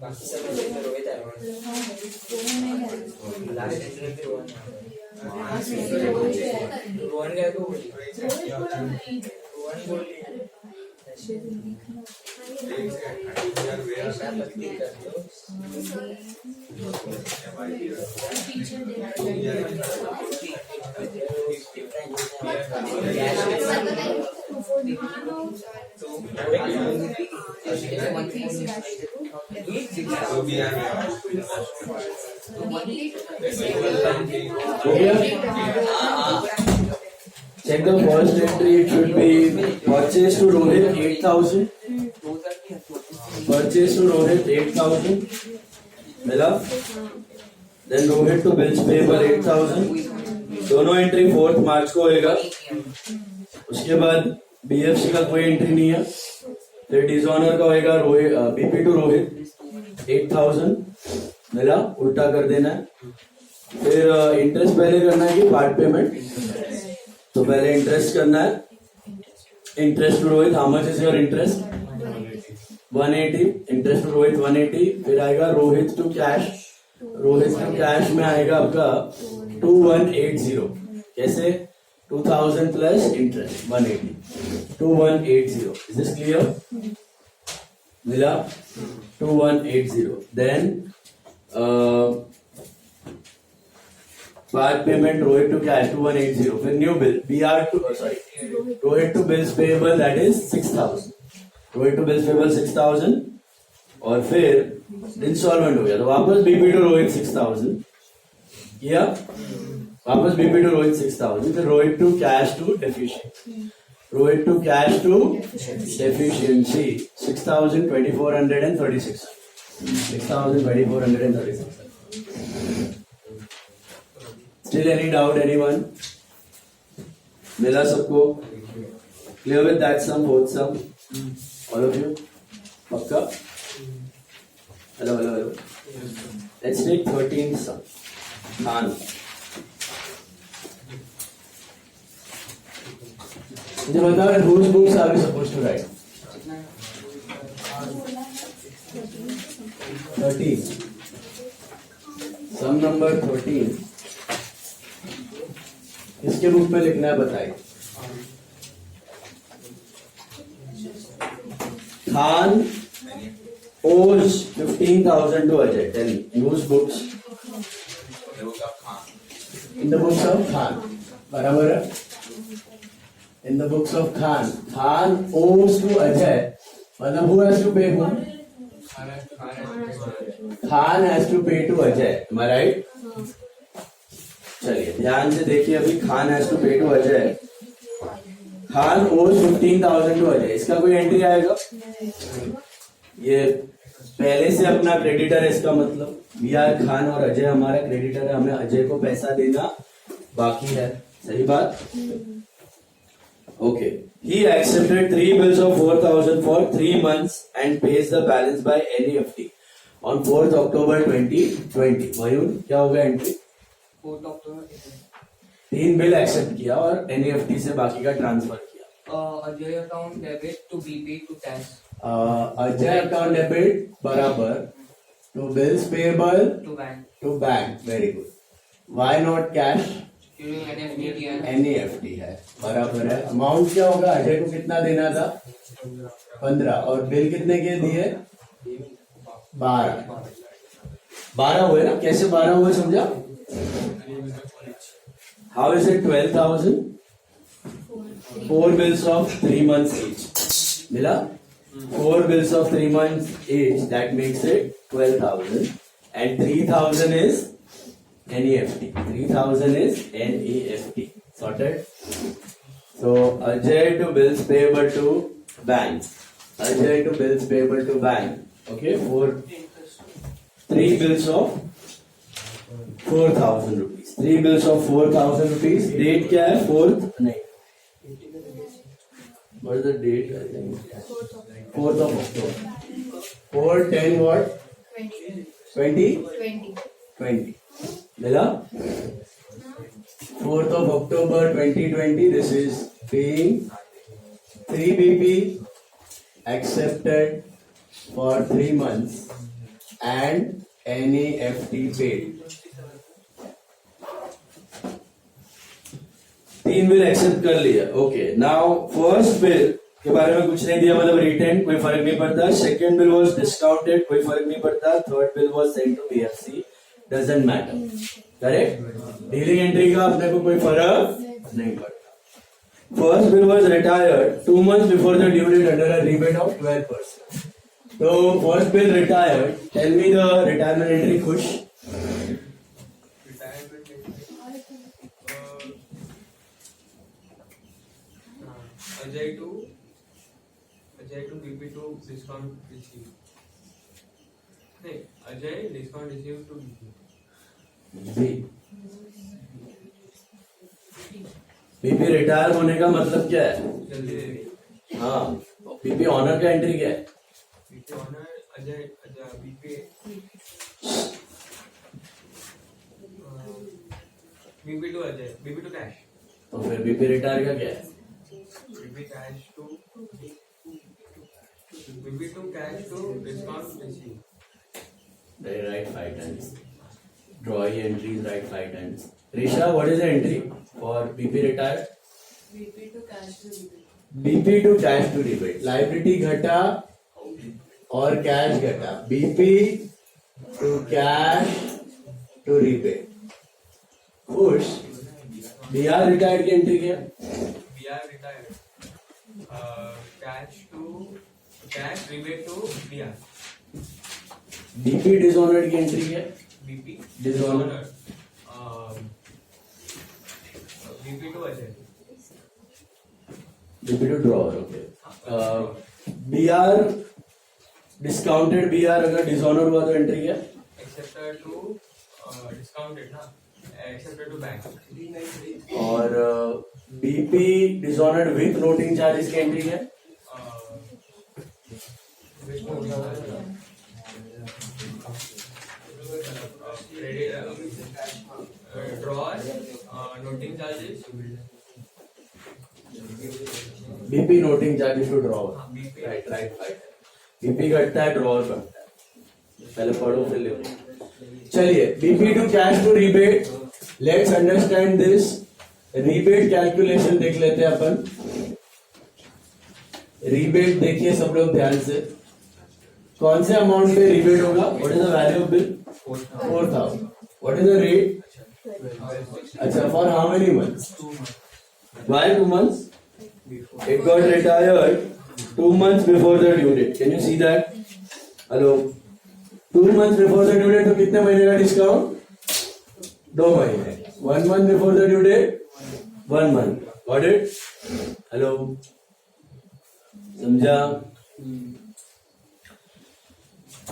बाकी सब रोहित है रोहन गया तो रोहन बोल Check the first entry. It should be purchase to Rohit 8,000. Purchase to Rohit 8,000. मिला. Then Rohit to bills payable 8,000. दोनों एंट्री 4 मार्च को होएगा. उसके बाद BFC का कोई एंट्री नहीं है. फिर डिसऑनर का होएगा रोहित BP to Rohit 8,000. मिला. उल्टा कर देना है. फिर इंटरेस्ट पहले करना है कि पार्ट पेमेंट. तो पहले इंटरेस्ट करना है. Interest to Rohit, how much is your interest? 180. Interest to Rohit 180. फिर आएगा Rohit to cash. Rohit to cash में आएगा आपका 2180. कैसे? 2000 plus interest 180. 2180. Is this clear? मिला. 2180. Then part payment Rohit to cash 2180. फिर new bill BR to Rohit to bills payable, that is 6,000. Rohit to bills payable 6,000. और फिर इंस्टॉलमेंट हो गया तो वापस BP to Rohit 6,000 किया. वापस BP to Rohit 6,000. फिर Rohit to cash to deficiency. Rohit to cash to deficiency 6,2436. 6,2436. Still any doubt, anyone? मिला सबको? Clear with that sum, both sum? All of you? पक्का? Hello. Let's take 13th sum. Khan. मुझे बताओ whose books are we supposed to write? 13. Sum number 13. इसके book में लिखना है, बताइए. Khan owes 15,000 to Ajay. Tell me, in whose books? In the books of Khan. बराबर है? In the books of Khan. Khan owes to Ajay. मतलब who has to pay whom? Khan has to pay to Ajay. Am I right? चलिए ध्यान से देखिए. अभी Khan has to पे to Ajay. Khan ओज 15,000 टू अजय. इसका कोई एंट्री आएगा? ये पहले से अपना क्रेडिटर है. इसका मतलब वी आर खान और अजय हमारा क्रेडिटर है. हमें अजय को पैसा देना बाकी है. सही बात? Okay. He accepted 3 bills of 4,000 for 3 months and pays the balance by NEFT on 4th October 2020. मयूर क्या होगा एंट्री? 3 बिल एक्सेप्ट किया और NEFT से बाकी का ट्रांसफर किया. Ajay account debit to BP to cash. Ajay account debit बराबर to bills payable to bank. Very good. Why not cash? NEFT है. बराबर है. अमाउंट क्या होगा? अजय को कितना देना था? 15. और बिल कितने के दिए? 12 हुए ना. कैसे 12 हुए समझा? How is it 12,000? 4 bills of 3 months each. मिला? 4 bills of 3 months each. That makes it 12,000. And 3,000 is NEFT. 3,000 is NEFT. Sorted? So Ajay to bills payable to banks. Ajay to bills payable to bank. Okay, for 3 bills of 4,000 rupees. 3 bills of 4,000 rupees. Date क्या है? 4th नहीं. What is the date? I think 4th of October. 4/10 what? 20? 20. मिला? 4th of October 2020. This is paying 3 BP accepted for 3 months and NEFT paid. 3 bill accept कर लिया. Okay, now first bill के बारे में कुछ नहीं दिया, मतलब रिटेन, कोई फर्क नहीं पड़ता. सेकंड बिल वाज डिस्काउंटेड, कोई फर्क नहीं पड़ता. Third bill was sent to BFC, doesn't matter. Correct. Dealing entry का अपने को कोई फर्क नहीं पड़ता. First bill was retired 2 months before the due date under a rebate of 12%. So first bill retired. Tell me the retirement entry, Khush. Retirement Ajay to BP to discount received. नहीं, Ajay discount received to BP. BP retire होने का मतलब क्या है? जल्दी दे दी. हाँ, BP honour का entry क्या है? BP honour Ajay BP BP to Ajay BP to cash. तो फिर बीपी रिटायर का क्या है? BP to cash to discount receive. They write 5 times. Draw your entries, write 5 times. Risha, what is the entry for BP retired? BP to cash to rebate. BP to cash to rebate. Liability घटा और cash घटा. BP to cash to rebate. खुश. BR retired की entry क्या? BR retired. Cash rebate to BR. BP dishonored की entry क्या? BP Dishonored. BP to Ajay. BP to drawer. Okay. BR discounted BR अगर dishonor हुआ तो entry क्या? Accepted to discounted ना. Accepted to bank. और BP dishonored with noting charges की entry क्या? Drawer, noting charges. BP noting charges to drawer. BP. Right. BP घटता है, drawer बढ़ता है. पहले पढ़ो फिर लिखो. चलिए, BP to cash to rebate. Let's understand this. Rebate calculation देख लेते हैं अपन. Rebate देखिए सब लोग ध्यान से. कौन से अमाउंट पे rebate होगा? What is the value of bill? 4,000. What is the rate? अच्छा, for how many months? 2 months. Why 2 months? It got retired 2 months before the due date. Can you see that? Hello. 2 months before the due date तो कितने महीने का discount? 2 महीने. 1 month before the due date? 1 month. Got it? Hello. समझा?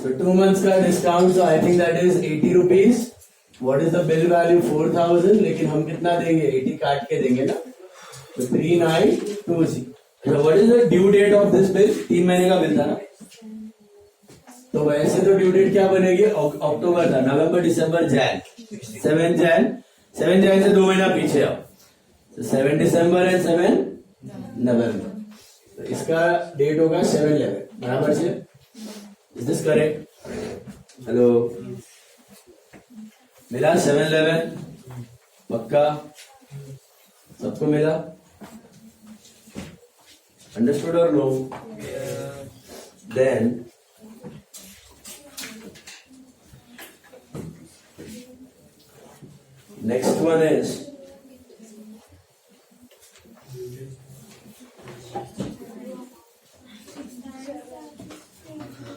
So 2 months का discount, so I think that is 80 rupees. What is the bill value? 4,000. लेकिन हम कितना देंगे? 80 काट के देंगे ना? तो 3920. So what is the due date of this bill? 3 महीने का बिल था ना? तो वैसे तो ड्यू डेट क्या बनेगी? अक्टूबर था. नवंबर, दिसंबर, जैन. 7 जैन से 2 महीना पीछे आओ. तो 7 दिसंबर एंड 7 नवंबर. तो इसका डेट होगा 7/11. बराबर से? Is this correct? हेलो, मिला 7/11? पक्का? सबको मिला? अंडरस्टूड और no? Then next one is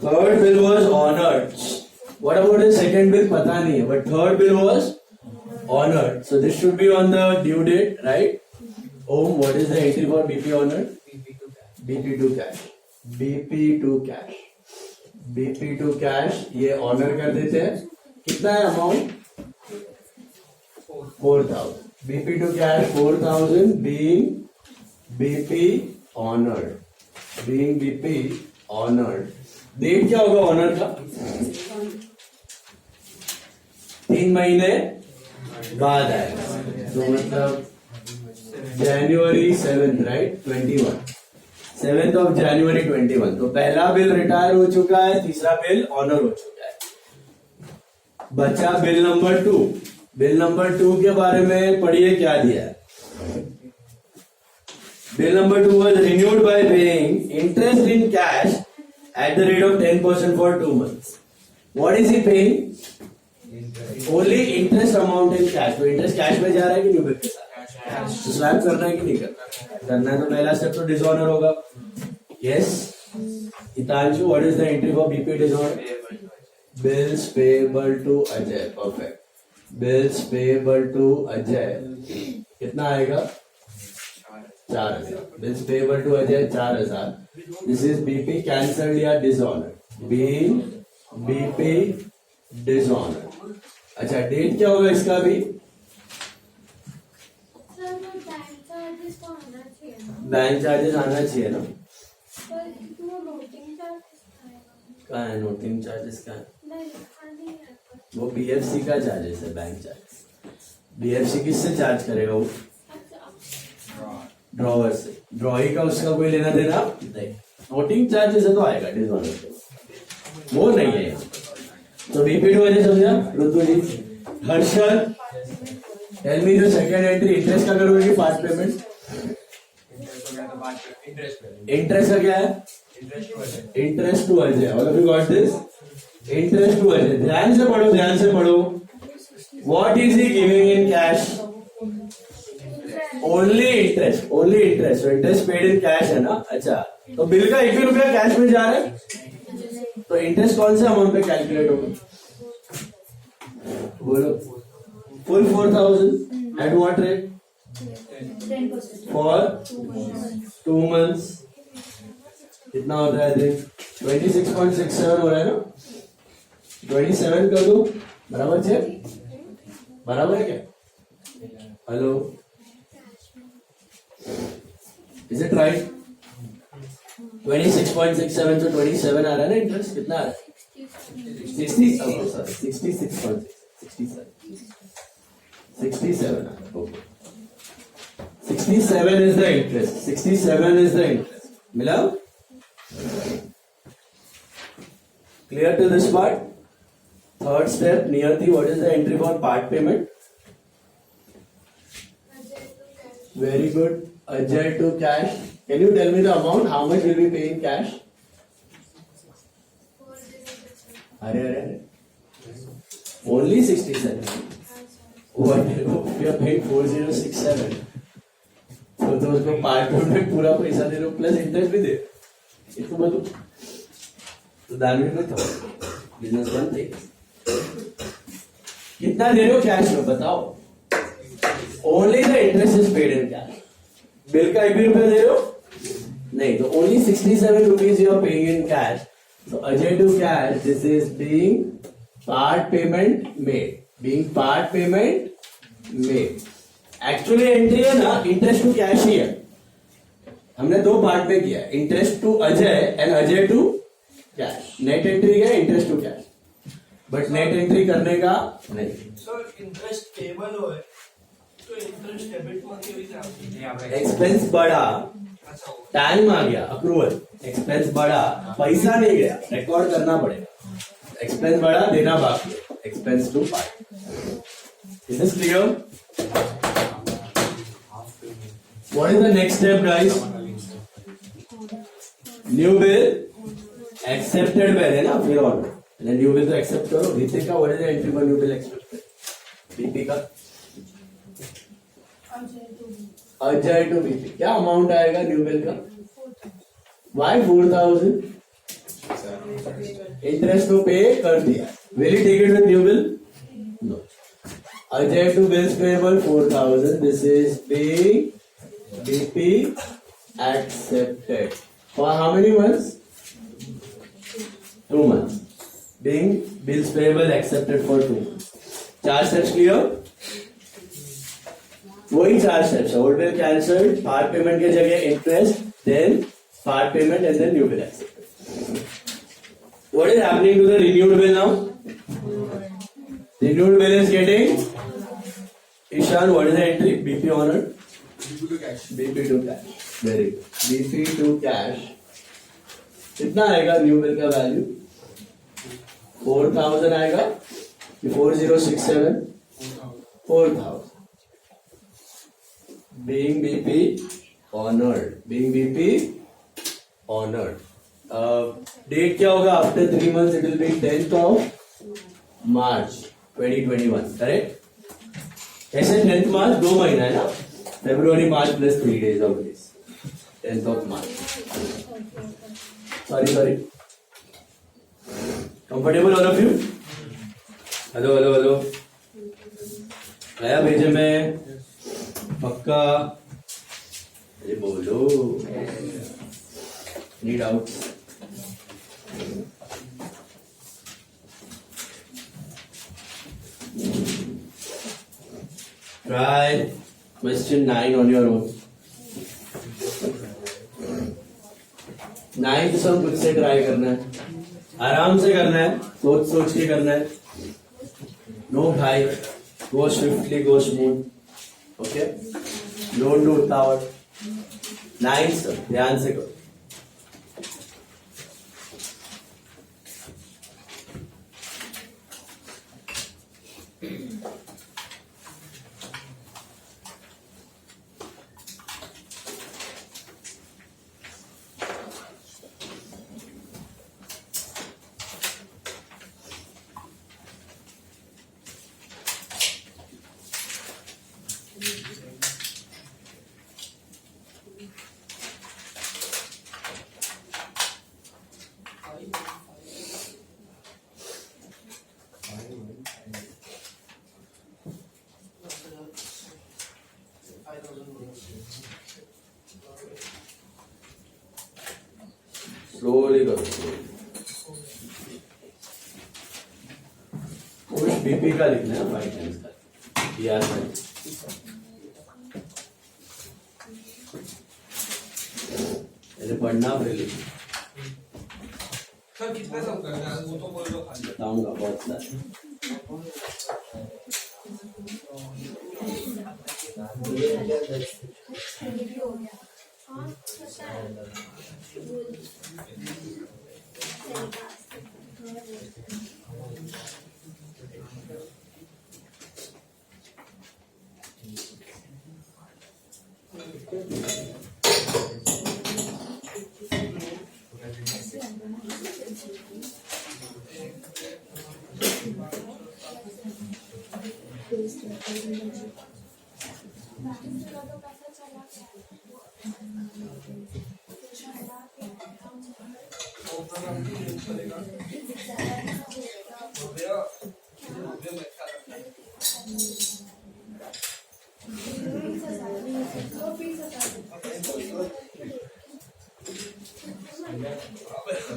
third bill was honored. What about the second bill? पता नहीं है, but third bill was honored. So this should be on the due date, right? What is the entry for BP honored? BP to cash. BP to cash. BP to cash, BP to cash ये honour कर देते हैं. कितना है amount? 4,000. BP to cash 4,000 being BP honored, being BP honored. Date क्या होगा honour का? 3 महीने बाद आएगा, तो मतलब जनवरी 7th, right? 21, 7th of January 21. तो पहला बिल रिटायर हो चुका है, तीसरा बिल ऑनर हो चुका है. बचा बिल नंबर 2. बिल नंबर 2 के बारे में पढ़िए क्या दिया है. Bill number 2 was renewed by paying interest in cash at the rate of 10% for 2 months. What is he paying? Only interest amount in cash. तो इंटरेस्ट कैश में जा रहा है कि न्यू बिल के साथ? तो स्वैप करना है कि नहीं करना है? तो पहला स्टेप तो डिसऑनर होगा. Yes Hitanshu, what is the entry for BP dishonour? Bills payable to Ajay. Perfect. Bills payable to Ajay कितना आएगा? 4,000. Bills payable to Ajay 4,000. This is BP cancelled या डिसऑनर? BP dishonour. अच्छा, डेट क्या होगा इसका भी? बैंक चार्जेस आना चाहिए ना. कहाँ है नोटिंग चार्जेस? का है वो बीएफसी का चार्जेस है. बैंक चार्जेस बीएफसी किससे चार्ज करेगा? वो ड्रॉवर से. ड्रॉई का उसका कोई लेना देना नहीं. नोटिंग चार्जेस है तो आएगा डिसऑनर, वो नहीं है. तो बीपी टू वजह समझा Ritu ji. Harshal, tell me the second entry. Interest का करोगे पार्ट पेमेंट? इंटरेस्ट का क्या है? Interest to Ajay. All of you got this? Interest to Ajay. ध्यान से पढ़ो, ध्यान से पढ़ो. What is he giving in cash? Only interest, only interest. Interest paid in cash है ना. अच्छा, तो बिल का 1 भी रुपया कैश में जा रहा है, तो इंटरेस्ट कौन से अमाउंट पे कैलकुलेट होगा? बोलो. Full 4,000 at what rate? For 2 months. कितना होता है? देख 26.67 हो रहा है ना. 27 कर दो, बराबर है? बराबर है क्या? Hello, is it right? 26.67 तो 27 आ रहा है ना. इंटरेस्ट कितना आ रहा है? 67 आ रहा है. Okay, 67 is the interest. 67 is the interest. मिला? Clear to this part? Third step, Niyati, what is the entry for part payment? Very good. Ajay to cash. Can you tell me the amount? How much will we pay in cash? अरे only 67. What we are paying 4067. तो उसको part payment पूरा पैसा दे रहे हो plus interest भी दे. इसको बताओ तो दानवी में था बिजनेस बंद थे. कितना दे रहे हो कैश में बताओ? Only the interest is paid in cash. Bill का 1 भी रुपया दे रहे हो नहीं, तो only 67 rupees you are paying in cash. So Ajay to cash, this is being part payment made. Being part payment made. Actually entry है ना interest to cash ही है. हमने 2 पार्ट में किया, interest to Ajay and Ajay to cash. Net entry है interest to cash, but net entry करने का नहीं. सर इंटरेस्ट पेबल हो है तो इंटरेस्ट डेबिट मध्ये भी जाते. एक्सपेंस बढ़ा, टाइम आ गया अप्रूवल. एक्सपेंस बढ़ा, पैसा नहीं गया, रिकॉर्ड करना पड़ेगा. एक्सपेंस बढ़ा, देना बाकी है. Expense to part. Is this clear? What is the next step, guys? New bill accepted पहले ना, फिर order. न्यू बिल तो एक्सेप्ट करो. रीति का what is the entry for new bill accepted? BP का अजय टू बीपी क्या अमाउंट आएगा न्यू बिल का? Why 4,000? इंटरेस्ट तो पे कर दिया. Will you take it with new bill? No. Ajay to bills payable 4,000. This is being BP accepted. For how many months? 2 months. Being bills payable accepted for 2 months. 4 steps clear? वही 4 steps है. Old bill cancelled, part payment के जगह interest, then part payment and then new bill accepted. What is happening to the renewed bill now? Renewed bill is getting Ishan, what is the entry? BP honored? BP to cash. BP to cash. Very good. BP to cash. कितना आएगा new bill का value? 4000 आएगा कि 4067? 4000. Being BP honored. Being BP honored. Date क्या होगा? After 3 months it will be 10th of March 2021. Correct? ऐसे 10th March 2 महीना है ना? February, March plus 3 days of this. 10th of March. Sorry. Comfortable all of you? Hello. आया भेजे में पक्का? अरे बोलो. Need out. Try question 9 on your own. 9 तो सब खुद से ट्राई करना है, आराम से करना है, सोच के करना है. नो भाई, go swiftly, go smooth. Okay, don't do उतावल. 9 सब ध्यान से करो. स्लोली करो. कुछ बीपी का लिखना है, 5 टाइम्स का. याद है. ऐसे पढ़ना फिर लिखना. सर कितने सब करना है वो तो बोल दो खाली. बताऊंगा बहुत सारा.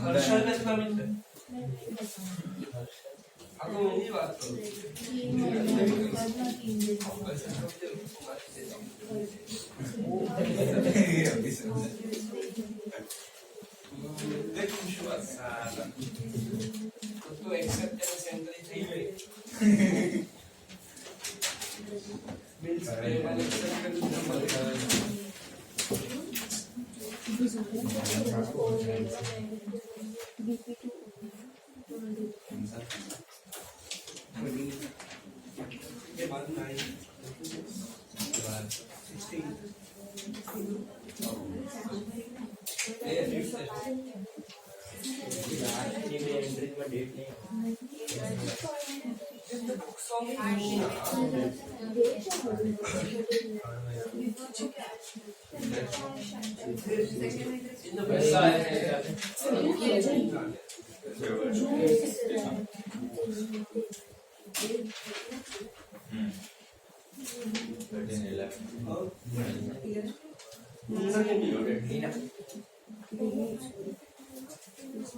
हर्षल ने इतना मिलते आपको मेरी बात करो. देख खुश हुआ साला तो एक्सेप्टेंस एंट्री थी बिल्स पेबल एक्सेप्टेंस नंबर. के बाद 9 के बाद 16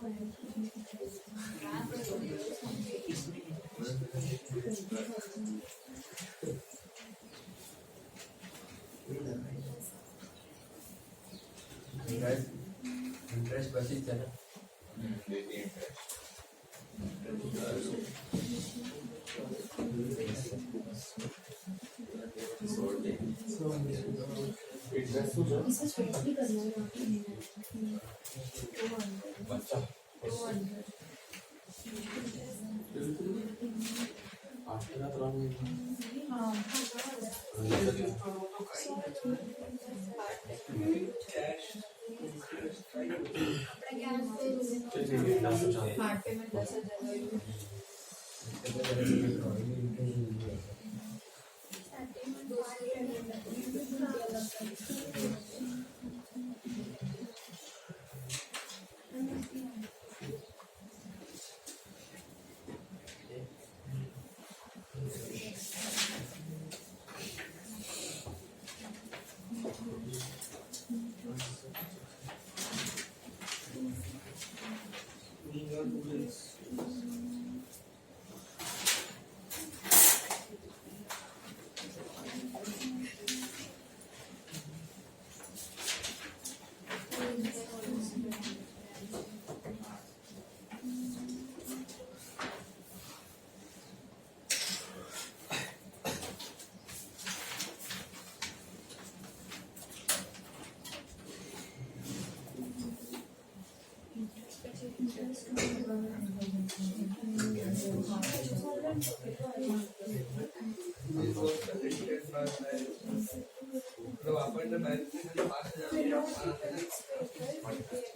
Thank you. इंटरेस्ट बची चला इसे स्ट्रेट भी करना है बच्चा हार्ट पेमेंट 10,000 मतलब आपण जर बँक मध्ये 5,000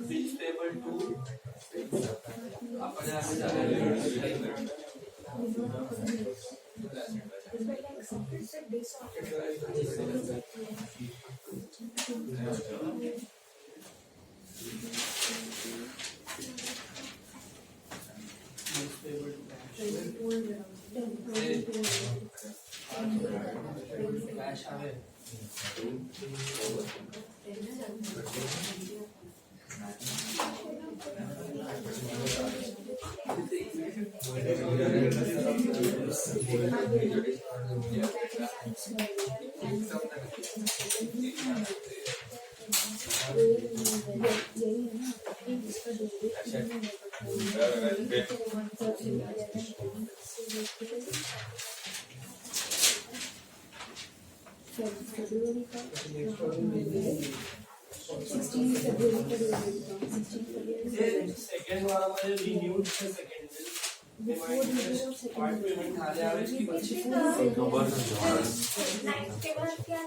बिल पेबल टू आपण कैश आवे फरवरी का 16 फरवरी का सेकंड वाला मध्ये रिन्यूड सेकंड पार्ट पेमेंट झाले आहे की नाइट के बाद क्या